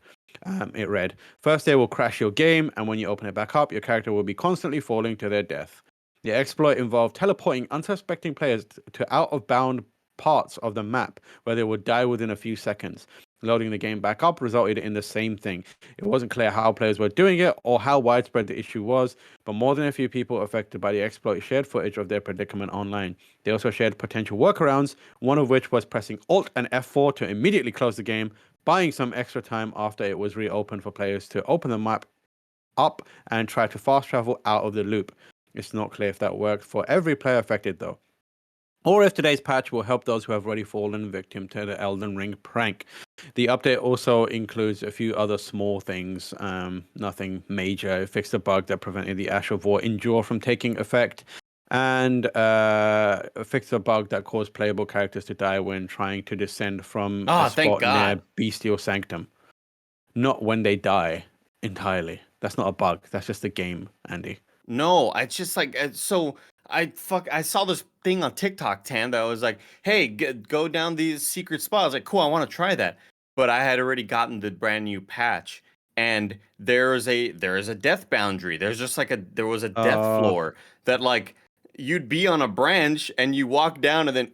It read, first they will crash your game, and when you open it back up, your character will be constantly falling to their death. The exploit involved teleporting unsuspecting players to out-of-bound parts of the map where they would die within a few seconds. Loading the game back up resulted in the same thing. It wasn't clear how players were doing it or how widespread the issue was, but more than a few people affected by the exploit shared footage of their predicament online. They also shared potential workarounds, one of which was pressing Alt and F4 to immediately close the game, buying some extra time after it was reopened for players to open the map up and try to fast travel out of the loop. It's not clear if that worked for every player affected, though, or if today's patch will help those who have already fallen victim to the Elden Ring prank. The update also includes a few other small things, nothing major. It fixed a bug that prevented the Ash of War Endure from taking effect, and fixed a bug that caused playable characters to die when trying to descend from a spot near Bestial Sanctum. Not when they die entirely. That's not a bug. That's just a game, Andy. No, it's just like I saw this thing on TikTok, Tam, that was like, hey, go down these secret spots. I was like, cool, I want to try that. But I had already gotten the brand new patch, and there is a death boundary. There's just like there was a death floor that like you'd be on a branch and you walk down and then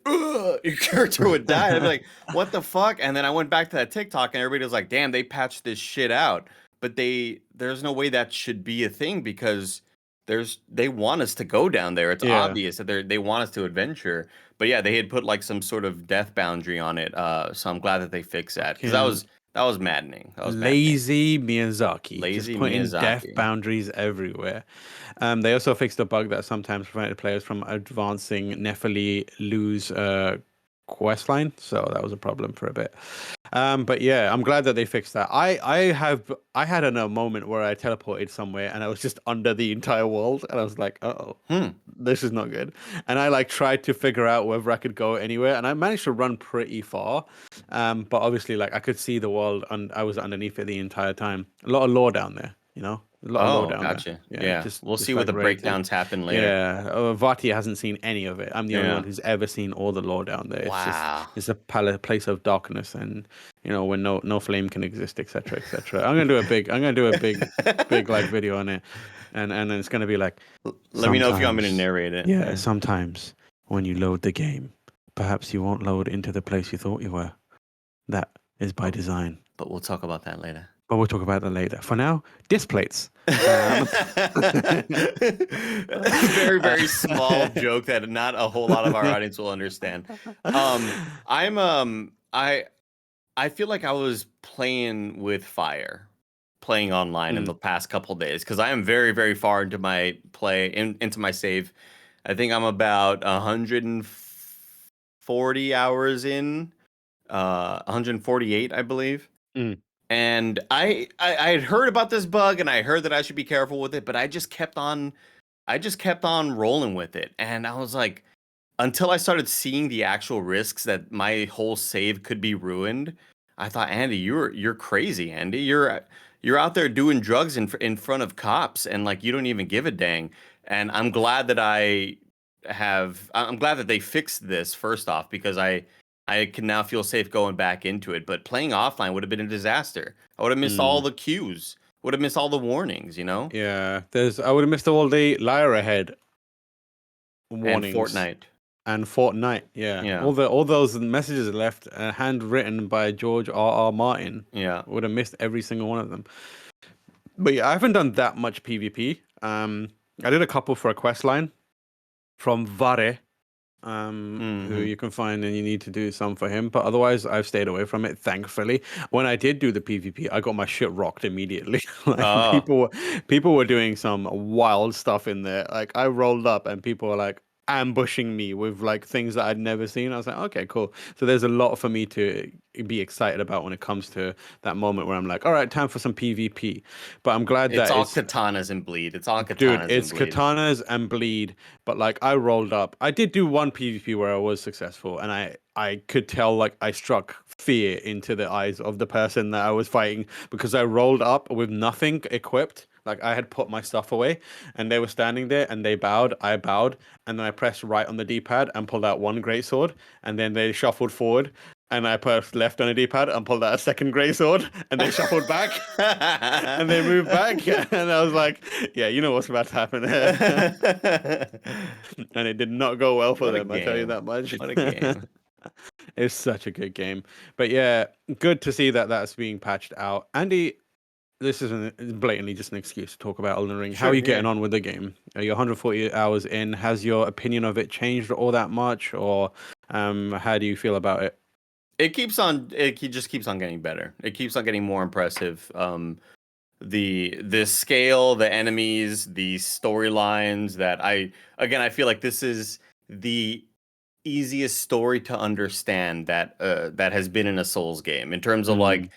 your character would die. I'd be like, what the fuck? And then I went back to that TikTok and everybody was like, damn, they patched this shit out. But there's no way that should be a thing because they want us to go down there. It's obvious that they want us to adventure. But yeah, they had put like some sort of death boundary on it. So I'm glad that they fixed that because that was maddening. Lazy Miyazaki. Lazy just putting Miyazaki. death boundaries everywhere. They also fixed a bug that sometimes prevented players from advancing Nephili Lu's questline, so that was a problem for a bit. But yeah, I'm glad that they fixed that. I had a moment where I teleported somewhere and I was just under the entire world, and I was like, this is not good. And I like tried to figure out whether I could go anywhere, and I managed to run pretty far. But obviously, like I could see the world, and I was underneath it the entire time. A lot of lore down there, you know. A lot of lore down gotcha. there. Yeah. We'll see what the breakdowns happen later. Yeah, Vati hasn't seen any of it. I'm the only one who's ever seen all the lore down there. Wow. It's a place of darkness, and you know when no flame can exist, etc., etc. I'm gonna do a big like video on it, and then it's gonna be like. Let me know if you want me to narrate it. Yeah, sometimes when you load the game, perhaps you won't load into the place you thought you were. That is by design. But we'll talk about that later. But we'll talk about that later. For now, disc plates. Very, very small joke that not a whole lot of our audience will understand. I feel like I was playing with fire, playing online in the past couple days because I am very, very far into my into my save. I think I'm about 140 hours in. 148, I believe. Mm. And I had heard about this bug, and I heard that I should be careful with it, but I just kept on rolling with it. And I was like, until I started seeing the actual risks that my whole save could be ruined, I thought, Andy, you're crazy, Andy. You're out there doing drugs in front of cops, and like you don't even give a dang. And I'm glad that I'm glad that they fixed this first off, because I can now feel safe going back into it. But playing offline would have been a disaster. I would have missed all the cues. Would have missed all the warnings, you know? Yeah, I would have missed all the liar ahead And warnings. Fortnite. And Fortnite, yeah. Yeah. All those messages left, handwritten by George R. Martin. Yeah. Would have missed every single one of them. But yeah, I haven't done that much PvP. I did a couple for a quest line from Vare, who you can find, and you need to do some for him. But otherwise, I've stayed away from it, thankfully. When I did do the PvP, I got my shit rocked immediately. People were doing some wild stuff in there. Like I rolled up, and people were like ambushing me with like things that I'd never seen. I was like, okay, cool. So there's a lot for me to be excited about when it comes to that moment where I'm like, all right, time for some PvP. But I'm glad that it's all katanas and bleed. It's all katanas dude, and it's bleed. katanas and bleed. But like I rolled up. I did do one PvP where I was successful, and I could tell like I struck fear into the eyes of the person that I was fighting, because I rolled up with nothing equipped. Like I had put my stuff away, and they were standing there, and they bowed. I bowed, and then I pressed right on the D-pad and pulled out one greatsword, and then they shuffled forward, and I pressed left on the D-pad and pulled out a second greatsword, and they shuffled back, and they moved back, and I was like, yeah, you know what's about to happen here. And it did not go well for them, I tell you that much. What a game. It's such a good game. But yeah, good to see that that's being patched out. Andy, this isn't blatantly just an excuse to talk about Elden Ring. How are you getting on with the game? Are you 140 hours in? Has your opinion of it changed all that much, or how do you feel about it? It just keeps on getting better. It keeps on getting more impressive. The scale, the enemies, the storylines that I feel like this is the easiest story to understand that has been in a Souls game, in terms of like,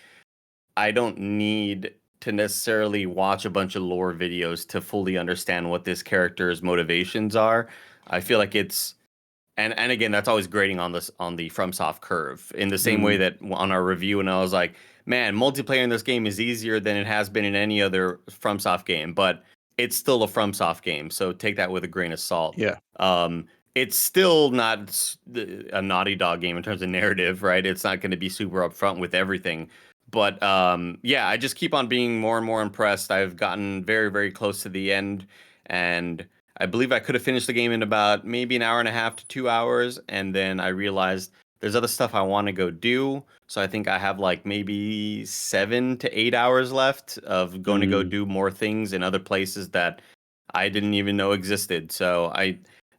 I don't need to necessarily watch a bunch of lore videos to fully understand what this character's motivations are. I feel like it's and again, that's always grading on the FromSoft curve, in the same way that on our review, and I was like, man, multiplayer in this game is easier than it has been in any other FromSoft game, but it's still a FromSoft game, so take that with a grain of salt. Yeah. It's still not a Naughty Dog game in terms of narrative, right? It's not going to be super upfront with everything. But yeah, I just keep on being more and more impressed. I've gotten very, very close to the end, and I believe I could have finished the game in about maybe an hour and a half to 2 hours, and then I realized there's other stuff I want to go do. So I think I have like maybe 7 to 8 hours left of going to go do more things in other places that I didn't even know existed. So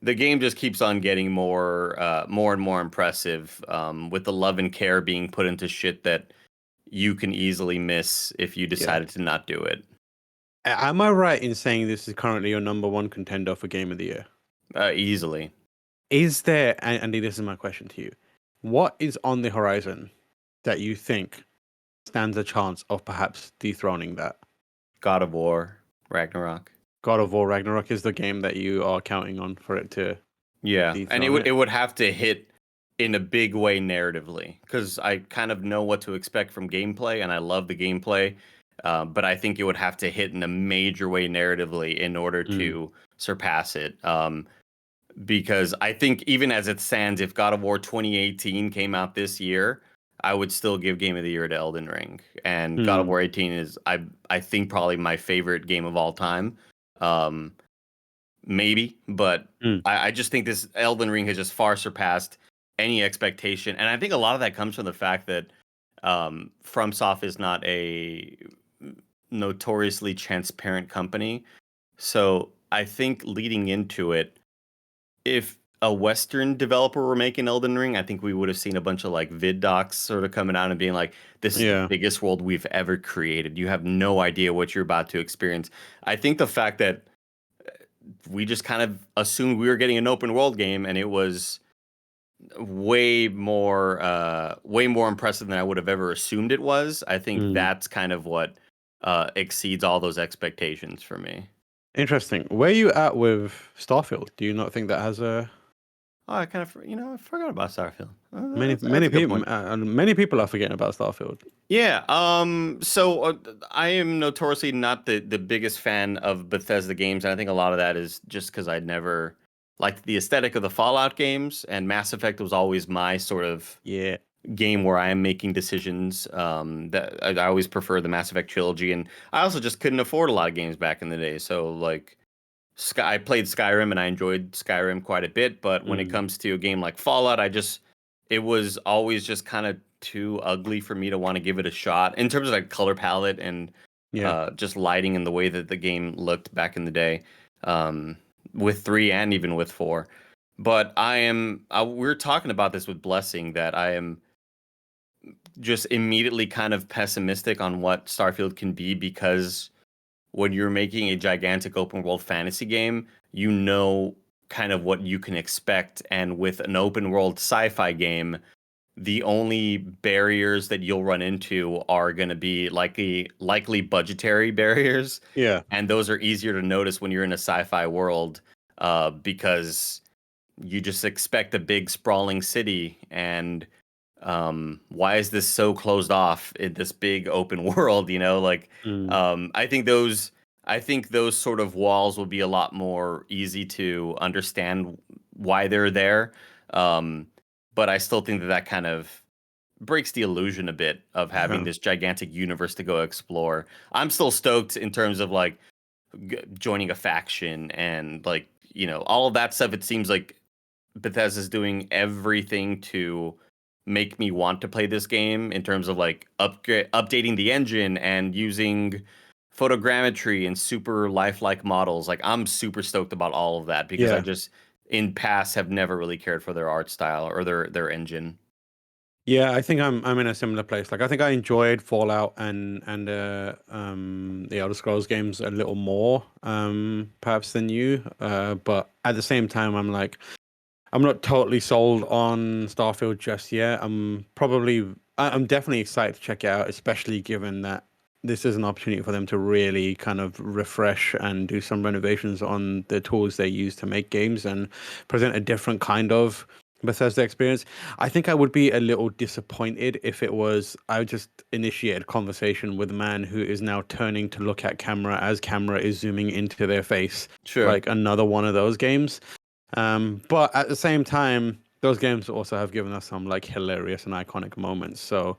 the game just keeps on getting more and more impressive, with the love and care being put into shit that you can easily miss if you decided to not do it. Am I right in saying this is currently your number one contender for Game of the Year? Easily. Is there, Andy, this is my question to you. What is on the horizon that you think stands a chance of perhaps dethroning that? God of War, Ragnarok. God of War Ragnarok is the game that you are counting on for it to and it would have to hit in a big way narratively, because I kind of know what to expect from gameplay, and I love the gameplay, but I think it would have to hit in a major way narratively in order to surpass it, because I think even as it stands, if God of War 2018 came out this year, I would still give Game of the Year to Elden Ring, and God of War 18 is I think probably my favorite game of all time. Maybe, but I just think this Elden Ring has just far surpassed any expectation, and I think a lot of that comes from the fact that FromSoft is not a notoriously transparent company. So I think leading into it, if a Western developer were making Elden Ring, I think we would have seen a bunch of like vid docs sort of coming out and being like, this is the biggest world we've ever created. You have no idea what you're about to experience. I think the fact that we just kind of assumed we were getting an open world game, and it was way more impressive than I would have ever assumed it was. I think Mm. that's kind of what exceeds all those expectations for me. Interesting. Where are you at with Starfield? Do you not think that has a Oh, I kind of I forgot about Starfield. many That's a good point. many people are forgetting about Starfield? Yeah. So I am notoriously not the biggest fan of Bethesda games, and I think a lot of that is just because I'd never liked the aesthetic of the Fallout games, and Mass Effect was always my sort of Yeah. game where I am making decisions. That I always prefer the Mass Effect trilogy, and I also just couldn't afford a lot of games back in the day. So like, I played Skyrim and I enjoyed Skyrim quite a bit, but when it Mm. comes to a game like Fallout, it was always just kind of too ugly for me to want to give it a shot in terms of like color palette and Yeah. just lighting and the way that the game looked back in the day, um, with 3 and even with 4. But we're talking about this with Blessing that I am just immediately kind of pessimistic on what Starfield can be because when you're making a gigantic open world fantasy game, you know kind of what you can expect. And with an open world sci-fi game, the only barriers that you'll run into are going to be likely budgetary barriers, Yeah. and those are easier to notice when you're in a sci-fi world, because you just expect a big sprawling city and why is this so closed off in this big open world, like Mm. I think those sort of walls will be a lot more easy to understand why they're there. But I still think that kind of breaks the illusion a bit of having Yeah. this gigantic universe to go explore. I'm still stoked in terms of like joining a faction and like, all of that stuff. It seems like Bethesda's doing everything to make me want to play this game in terms of like updating the engine and using photogrammetry and super lifelike models. Like I'm super stoked about all of that because I Yeah. just in past have never really cared for their art style or their engine. Yeah, I think I'm in a similar place. Like I think I enjoyed Fallout and the Elder Scrolls games a little more perhaps than you. But at the same time I'm not totally sold on Starfield just yet. I'm definitely excited to check it out, especially given that this is an opportunity for them to really kind of refresh and do some renovations on the tools they use to make games and present a different kind of Bethesda experience. I think I would be a little disappointed if I just initiated a conversation with a man who is now turning to look at camera as camera is zooming into their face, Sure. like another one of those games. But at the same time, those games also have given us some like hilarious and iconic moments. So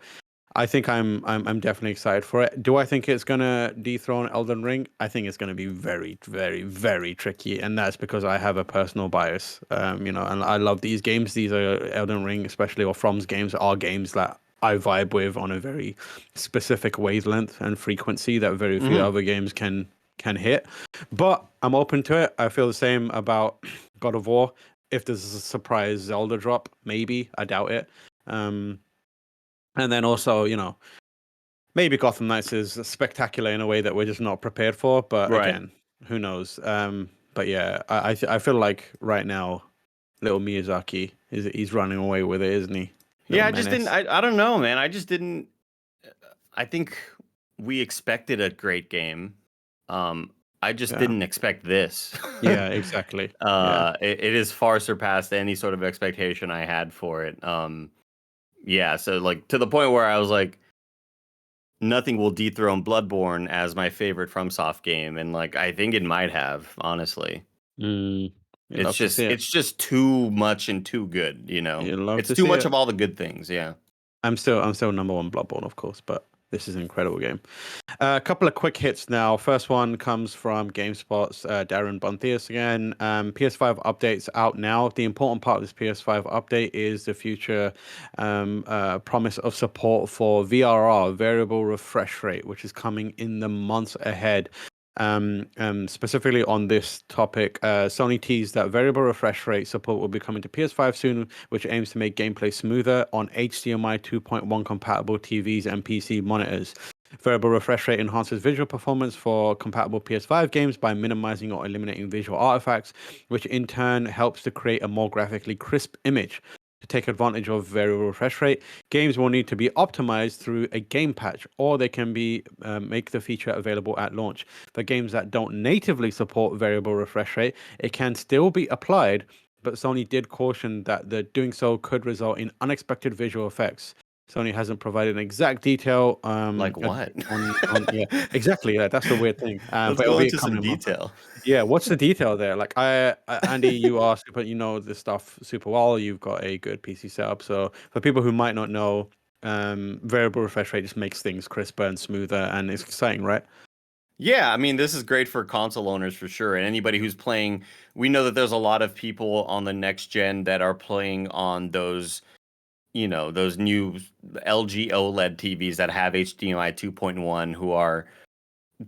I think I'm definitely excited for it. Do I think it's gonna dethrone Elden Ring? I think it's gonna be very, very, very tricky, and that's because I have a personal bias. And I love these games. These are Elden Ring, especially or From's games, are games that I vibe with on a very specific wavelength and frequency that very few other games can hit. But I'm open to it. I feel the same about God of War. If there's a surprise Zelda drop, maybe. I doubt it. And then also, maybe Gotham Knights is spectacular in a way that we're just not prepared for. But Right. again, who knows? But yeah, I feel like right now, little Miyazaki he's running away with it, isn't he? Yeah, Little I just didn't. menace. I don't know, man. I just didn't. I think we expected a great game. I just Yeah. didn't expect this. Yeah, exactly. Yeah. It is far surpassed any sort of expectation I had for it. Yeah, so like to the point where I was like, nothing will dethrone Bloodborne as my favorite FromSoft game, and like I think it might have, honestly. You'd love to see it. It's just too much and too good, You'd love It's to too see much it. of all the good things, yeah. I'm still number one Bloodborne, of course, but this is an incredible game. A couple of quick hits now. First one comes from GameSpot's Darryn Bonthuys again. PS5 updates out now. The important part of this PS5 update is the future promise of support for VRR, variable refresh rate, which is coming in the months ahead. Specifically on this topic, Sony teased that variable refresh rate support will be coming to PS5 soon, which aims to make gameplay smoother on HDMI 2.1 compatible TVs and PC monitors. Variable refresh rate enhances visual performance for compatible PS5 games by minimizing or eliminating visual artifacts, which in turn helps to create a more graphically crisp image. To take advantage of variable refresh rate, games will need to be optimized through a game patch, or they can be make the feature available at launch. For games that don't natively support variable refresh rate, it can still be applied, but Sony did caution that the doing so could result in unexpected visual effects. Sony hasn't provided an exact detail. Like what? Yeah, exactly. Yeah, that's the weird thing. Let's But it'll go be into some coming month. detail. Yeah, what's the detail there? Like, Andy, you are super, you know this stuff super well. You've got a good PC setup. So for people who might not know, variable refresh rate just makes things crisper and smoother, and it's exciting, right? Yeah, I mean, this is great for console owners for sure. And anybody who's playing, we know that there's a lot of people on the next gen that are playing on those, those new LG OLED TVs that have HDMI 2.1 who are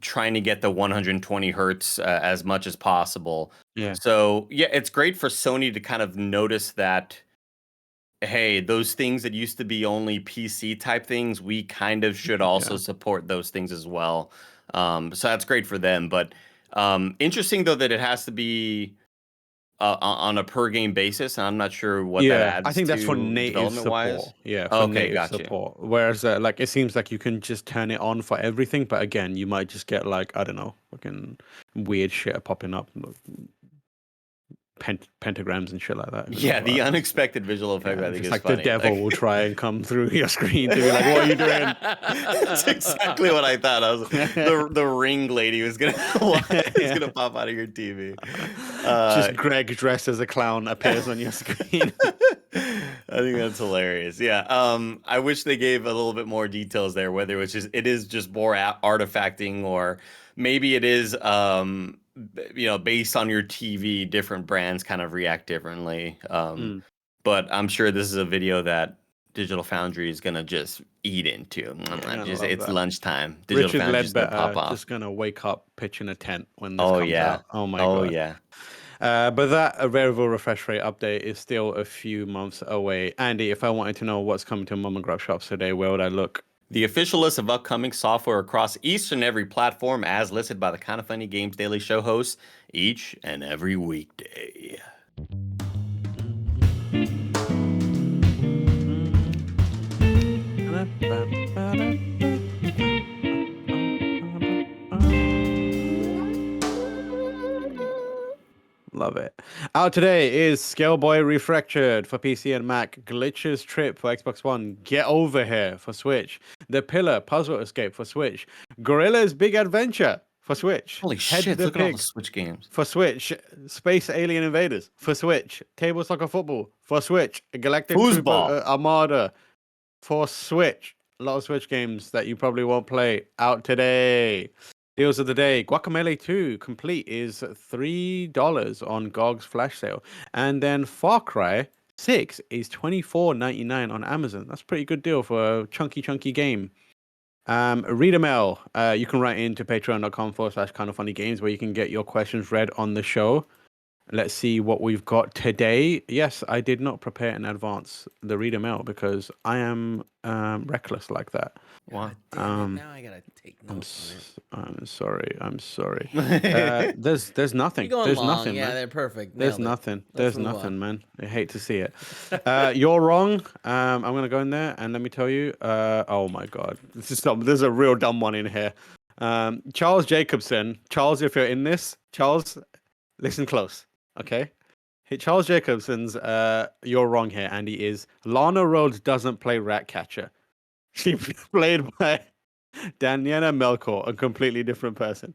trying to get the 120 hertz as much as possible. Yeah. So, yeah, it's great for Sony to kind of notice that, hey, those things that used to be only PC type things, we kind of should also support those things as well. So that's great for them. But interesting, though, that it has to be on a per game basis. And I'm not sure what that adds I think that's for to native development-wise. support. Yeah, for Okay, native gotcha. support. Whereas, like, it seems like you can just turn it on for everything. But again, you might just get, like, I don't know, fucking weird shit popping up. Pentagrams and shit like that. Yeah, the unexpected visual effect, I think, is like funny. the devil will try and come through your screen to be like, "What are you doing?" That's exactly what I thought. I was the ring lady was gonna gonna pop out of your TV. Just Greg dressed as a clown appears on your screen. I think that's hilarious. Yeah. I wish they gave a little bit more details there. Whether it is just more artifacting, or maybe it is based on your TV, different brands kind of react differently. But I'm sure this is a video that Digital Foundry is gonna just eat into. It's lunchtime. Digital Richard Foundry's gonna pop Ledbetter off. just gonna wake up pitching a tent when this comes out. Oh my god. Oh yeah. But that variable refresh rate update is still a few months away. Andy, if I wanted to know what's coming to Mom and Grub shops today, where would I look? The official list of upcoming software across each and every platform, as listed by the KindaFunny Games Daily Show hosts each and every weekday. Love it. Out today is Scaleboy Refractured for PC and Mac, Glitches Trip for Xbox One, Get Over Here for Switch, The Pillar Puzzle Escape for Switch, Gorilla's Big Adventure for Switch, Holy shit, look at all the Switch games. For Switch, Space Alien Invaders for Switch, Table Soccer Football for Switch, Galactic Trooper Armada for Switch. A lot of Switch games that you probably won't play out today. Deals of the day. Guacamelee 2 complete is $3 on GOG's flash sale. And then Far Cry 6 is $24.99 on Amazon. That's a pretty good deal for a chunky game. Read a mail. You can write into patreon.com/KindaFunnyGames where you can get your questions read on the show. Let's see what we've got today. Yes, I did not prepare in advance the reader mail because I am reckless like that. What? Now I gotta take notes. I'm sorry. There's nothing. There's nothing. Yeah, man. they're perfect. There's Nailed it. nothing. Let's There's move nothing, on. man. I hate to see it. You're wrong. I'm gonna go in there and let me tell you. Oh my god, there's a real dumb one in here. Charles Jacobson. Charles, if you're in this, Charles, listen close. Okay. Hey, Charles Jacobson's. You're wrong here, Andy. Is Lana Rhodes doesn't play Ratcatcher. She played by Daniela Melchior, a completely different person.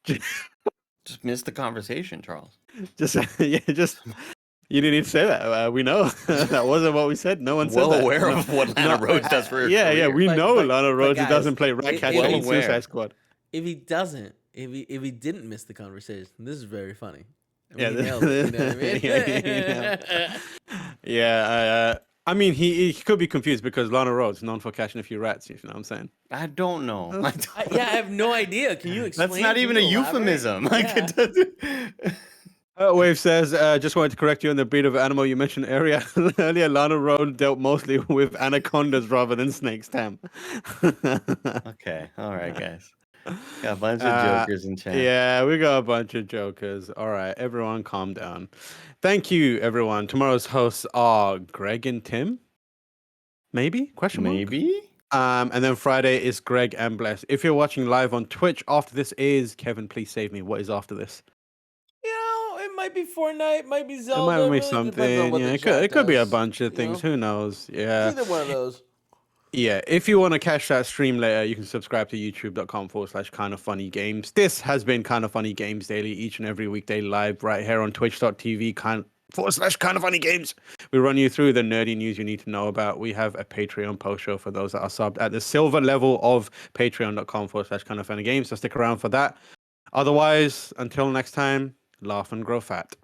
Just missed the conversation, Charles. Just you didn't need to say that. We know that wasn't what we said. No one said that. Well aware of what Lana Rhodes does for her career. We know Lana Rhodes guys, doesn't play Ratcatcher in Suicide Squad. If he doesn't, if he didn't miss the conversation, this is very funny. I Yeah, mean, he nailed it, you know what I mean? I mean, he could be confused because Lana Rhodes known for catching a few rats. You know what I'm saying? I don't know. I have no idea. Can you explain? That's not even a euphemism. Like Yeah. it doesn't. Wave says, just wanted to correct you on the breed of animal you mentioned earlier. Lana Rhodes dealt mostly with anacondas rather than snakes, Tam. Okay. All right, guys. Got a bunch of jokers in chat. Yeah, we got a bunch of jokers. All right, everyone calm down. Thank you, everyone. Tomorrow's hosts are Greg and Tim. Maybe? Question mark? Maybe? And then Friday is Greg and Bless. If you're watching live on Twitch, after this is Kevin, please save me. What is after this? You know, it might be Fortnite, might be Zelda. It might be really depends on something. what Yeah, the it chat could be a does, bunch of you things. know? Who knows? It's Yeah. either one of those. Yeah, if you want to catch that stream later, you can subscribe to youtube.com/kindoffunnygames. This has been Kind of Funny Games Daily, each and every weekday live right here on twitch.tv/kindoffunnygames. We run you through the nerdy news you need to know about. We have a Patreon post show for those that are subbed at the silver level of patreon.com/kindoffunnygames. So stick around for that. Otherwise, until next time, laugh and grow fat.